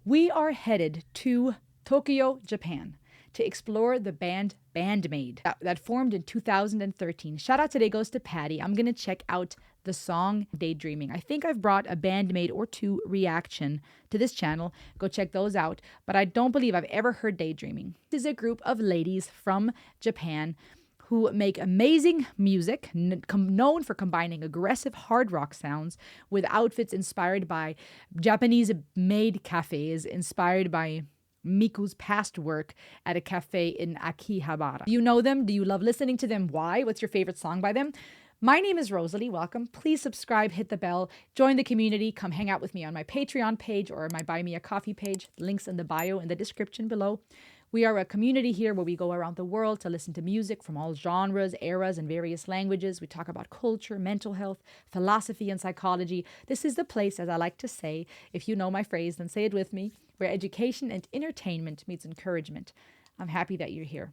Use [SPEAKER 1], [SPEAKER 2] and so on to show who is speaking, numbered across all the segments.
[SPEAKER 1] We are headed to Tokyo, Japan to explore the band Maid that formed in 2013. Shout out today goes to Patty. I'm going to check out the song Daydreaming. I think I've brought a Bandmaid or two reaction to this channel. Go check those out. But I don't believe I've ever heard Daydreaming. This is a group of ladies from Japan who make amazing music, known for combining aggressive hard rock sounds with outfits inspired by Japanese maid cafes, inspired by Miku's past work at a cafe in Akihabara. Do you know them? Do you love listening to them? Why? What's your favorite song by them? My name is Rosalie. Welcome. Please subscribe, hit the bell, join the community, come hang out with me on my Patreon page or my Buy Me a Coffee page. Links in the bio in the description below. We are a community here where we go around the world to listen to music from all genres, eras, and various languages. We talk about culture, mental health, philosophy, and psychology. This is the place, as I like to say, if you know my phrase, then say it with me, where education and entertainment meets encouragement. I'm happy that you're here.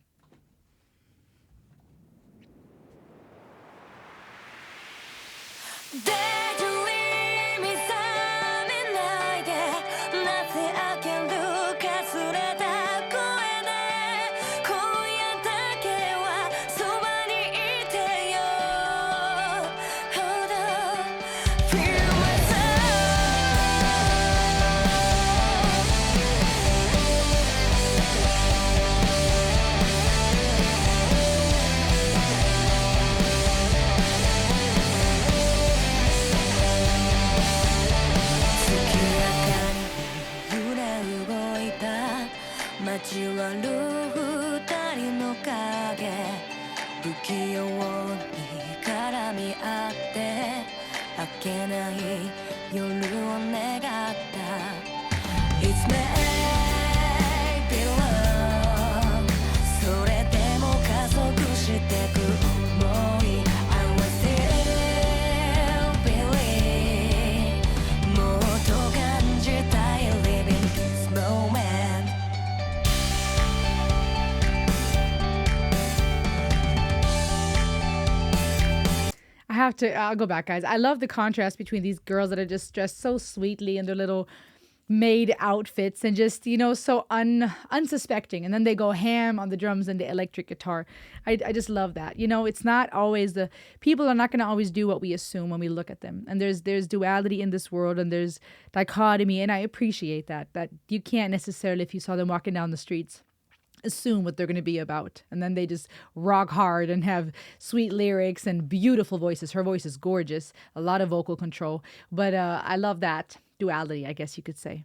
[SPEAKER 1] I'll go back, guys. I love the contrast between these girls that are just dressed so sweetly in their little maid outfits and just, so unsuspecting. And then they go ham on the drums and the electric guitar. I just love that. It's not always people are not going to always do what we assume when we look at them. And there's duality in this world and there's dichotomy. And I appreciate that you can't necessarily, if you saw them walking down the streets, assume what they're going to be about. And then they just rock hard and have sweet lyrics and beautiful voices. Her voice is gorgeous, a lot of vocal control, but I love that duality, I guess you could say.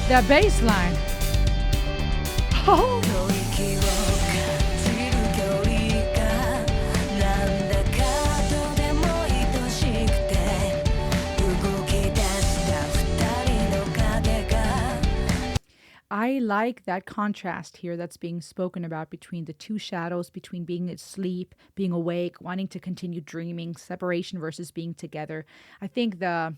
[SPEAKER 1] That bass line. Oh. I like that contrast here that's being spoken about between the two shadows, between being asleep, being awake, wanting to continue dreaming, separation versus being together. I think the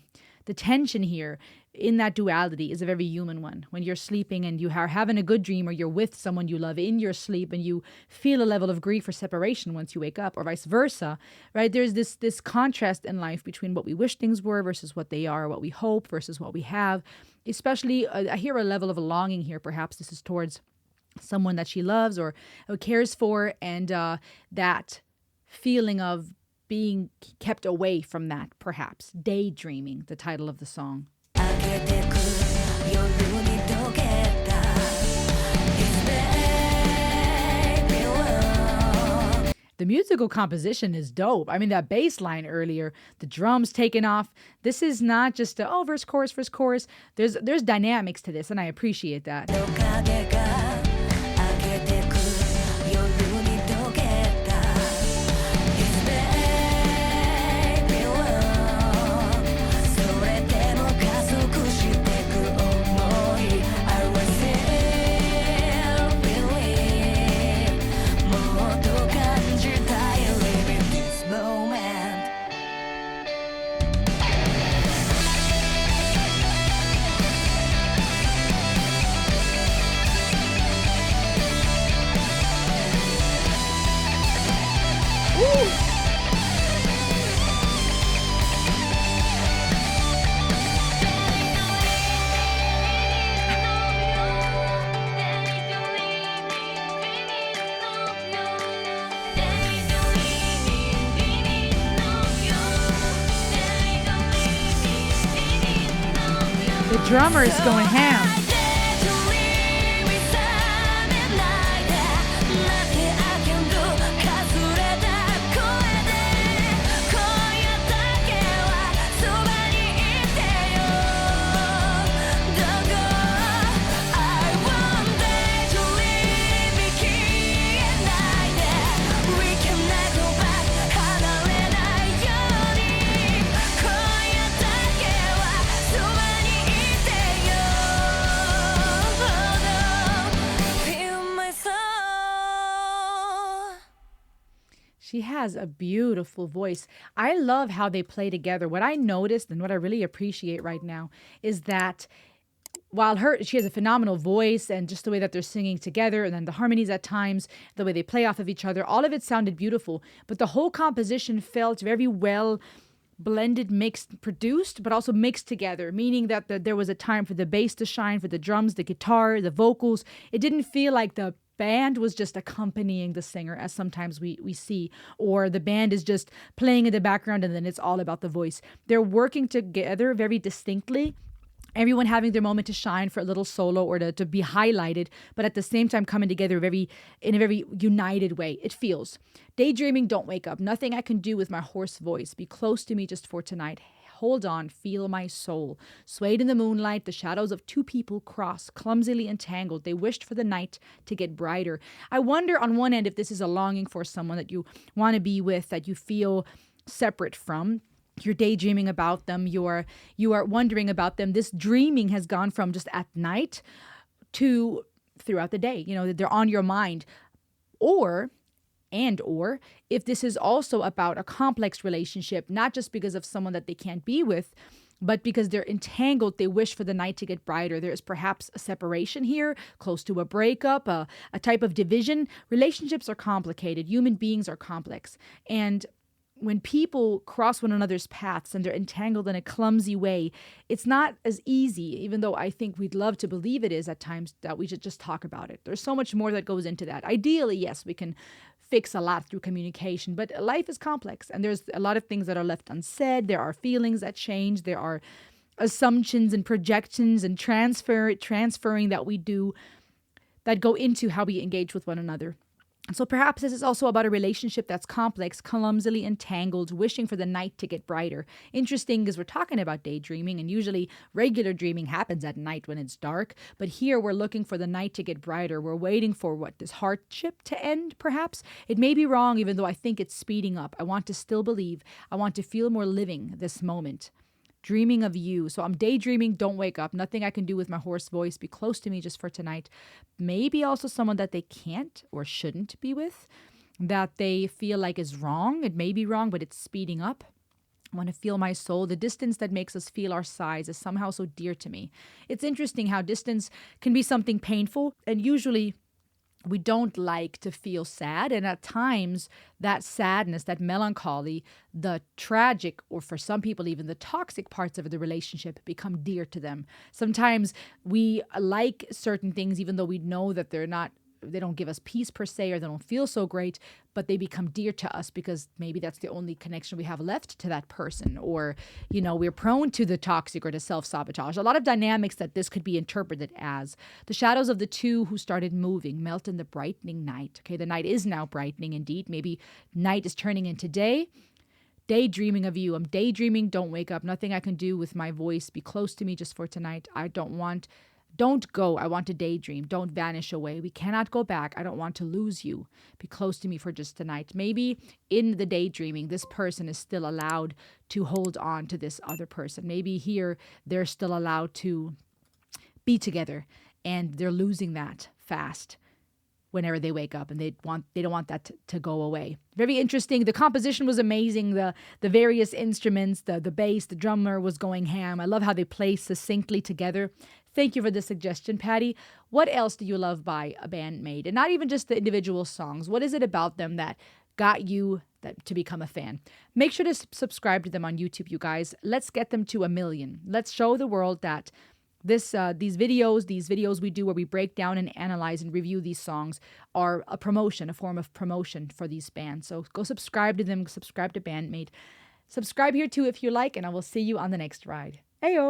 [SPEAKER 1] tension here in that duality is a very human one. When you're sleeping and you are having a good dream, or you're with someone you love in your sleep and you feel a level of grief or separation once you wake up, or vice versa, right? There's this contrast in life between what we wish things were versus what they are, what we hope versus what we have. Especially, I hear a level of a longing here. Perhaps this is towards someone that she loves or cares for, and that feeling of being kept away from that, perhaps. Daydreaming, the title of the song. the musical composition is dope. I mean, that bass line earlier, the drums taking off. This is not just a, oh, verse, chorus, verse, chorus. There's dynamics to this, and I appreciate that. The drummer is going ham. She has a beautiful voice. I love how they play together. What I noticed and what I really appreciate right now is that while she has a phenomenal voice and just the way that they're singing together and then the harmonies at times, the way they play off of each other, all of it sounded beautiful. But the whole composition felt very well blended, mixed, produced, but also mixed together, meaning that there was a time for the bass to shine, for the drums, the guitar, the vocals. It didn't feel like the band was just accompanying the singer, as sometimes we see, or the band is just playing in the background and then it's all about the voice. They're working together very distinctly, everyone having their moment to shine for a little solo or to be highlighted, but at the same time coming together in a very united way. It feels. Daydreaming, don't wake up. Nothing I can do with my hoarse voice. Be close to me just for tonight. Hold on, feel my soul. Swayed in the moonlight, the shadows of two people cross, clumsily entangled. They wished for the night to get brighter. I wonder on one end if this is a longing for someone that you want to be with, that you feel separate from. You're daydreaming about them. You are wondering about them. This dreaming has gone from just at night to throughout the day. You know, they're on your mind. Or if this is also about a complex relationship, not just because of someone that they can't be with, but because they're entangled, they wish for the night to get brighter. There is perhaps a separation here, close to a breakup, a type of division. Relationships are complicated. Human beings are complex. And when people cross one another's paths and they're entangled in a clumsy way, it's not as easy, even though I think we'd love to believe it is at times, that we should just talk about it. There's so much more that goes into that. Ideally, yes, we can fix a lot through communication, but life is complex and there's a lot of things that are left unsaid. There are feelings that change. There are assumptions and projections and transferring that we do that go into how we engage with one another. So perhaps this is also about a relationship that's complex, clumsily entangled, wishing for the night to get brighter. Interesting because we're talking about daydreaming, and usually regular dreaming happens at night when it's dark. But here we're looking for the night to get brighter. We're waiting for this hardship to end, perhaps. It may be wrong, even though I think it's speeding up. I want to still believe. I want to feel more living this moment. Dreaming of you. So I'm daydreaming, don't wake up. Nothing I can do with my hoarse voice. Be close to me just for tonight. Maybe also someone that they can't or shouldn't be with, that they feel like is wrong. It may be wrong, but it's speeding up. I want to feel my soul. The distance that makes us feel our size is somehow so dear to me. It's interesting how distance can be something painful, and usually we don't like to feel sad. And at times that sadness, that melancholy, the tragic, or for some people, even the toxic parts of the relationship become dear to them. Sometimes we like certain things, even though we know that they're not give us peace per se, or they don't feel so great, but they become dear to us because maybe that's the only connection we have left to that person, or we're prone to the toxic or to self-sabotage. A lot of dynamics that this could be interpreted as. The shadows of the two who started moving melt in the brightening night. Okay, the night is now brightening indeed. Maybe night is turning into day. Daydreaming of you. I'm daydreaming. Don't wake up. Nothing I can do with my voice. Be close to me just for tonight. Don't go. I want to daydream. Don't vanish away. We cannot go back. I don't want to lose you. Be close to me for just tonight. Maybe in the daydreaming, this person is still allowed to hold on to this other person. Maybe here they're still allowed to be together, and they're losing that fast whenever they wake up, and they don't want that to go away. Very interesting. The composition was amazing. The various instruments, the bass, the drummer was going ham. I love how they play succinctly together. Thank you for the suggestion, Patty. What else do you love by a band Maid? And not even just the individual songs. What is it about them that got you to become a fan? Make sure to subscribe to them on YouTube, you guys. Let's get them to 1 million. Let's show the world that these videos we do where we break down and analyze and review these songs are a form of promotion for these bands. So go subscribe to them, subscribe to Bandmate. Subscribe here too if you like, and I will see you on the next ride. Heyo!